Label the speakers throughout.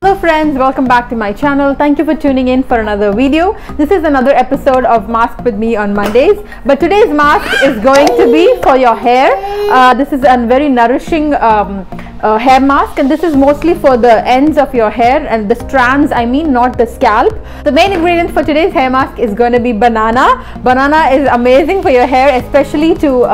Speaker 1: Hello friends, welcome back to my channel. Thank you for tuning in for another video. This is another episode of Mask with me on Mondays, but today's mask is going to be for your hair. This is a very nourishing hair mask, and this is mostly for the ends of your hair and the strands, I mean, not the scalp. The main ingredient for today's hair mask is going to be banana. Banana is amazing for your hair, especially to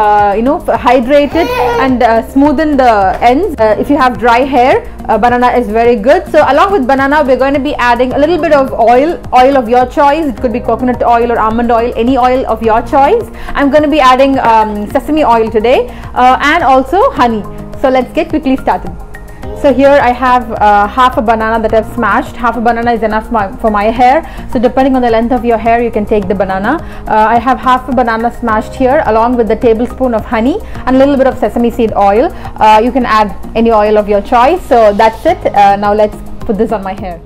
Speaker 1: hydrate it and smoothen the ends. If you have dry hair, banana is very good. So along with banana, we're going to be adding a little bit of oil of your choice. It could be coconut oil or almond oil, any oil of your choice. I'm going to be adding sesame oil today and also honey. So let's get quickly started. So here I have half a banana that I've smashed. Half a banana is enough for my hair. So depending on the length of your hair, you can take the banana. I have half a banana smashed here along with the tablespoon of honey and a little bit of sesame seed oil. You can add any oil of your choice. So that's it. Now let's put this on my hair.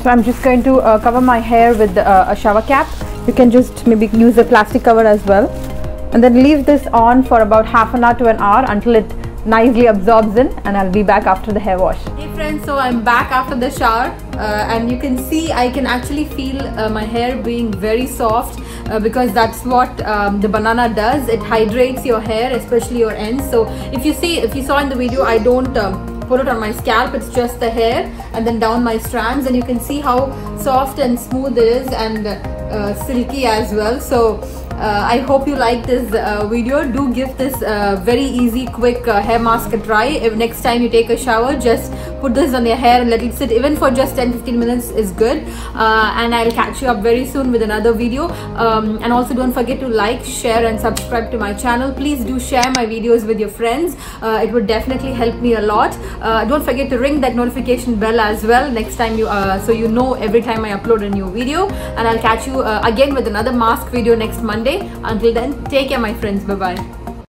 Speaker 1: So I'm just going to cover my hair with a shower cap. You can just maybe use a plastic cover as well, and then leave this on for about half an hour to an hour until it nicely absorbs in, and I'll be back after the hair wash. Hey friends, so I'm back after the shower and you can see I can actually feel my hair being very soft because that's what the banana does. It hydrates your hair, especially your ends. So if you saw in the video, I don't put it on my scalp, it's just the hair and then down my strands, and you can see how soft and smooth it is and silky as well. So I hope you like this video. Do give this very easy quick hair mask a try. If next time you take a shower, just put this on your hair and let it sit even for just 10-15 minutes is good. And I'll catch you up very soon with another video. And also don't forget to like, share and subscribe to my channel. Please do share my videos with your friends. It would definitely help me a lot. Don't forget to ring that notification bell as well next time so you know every time I upload a new video. And I'll catch you again with another mask video next Monday. Until then, take care my friends. Bye bye.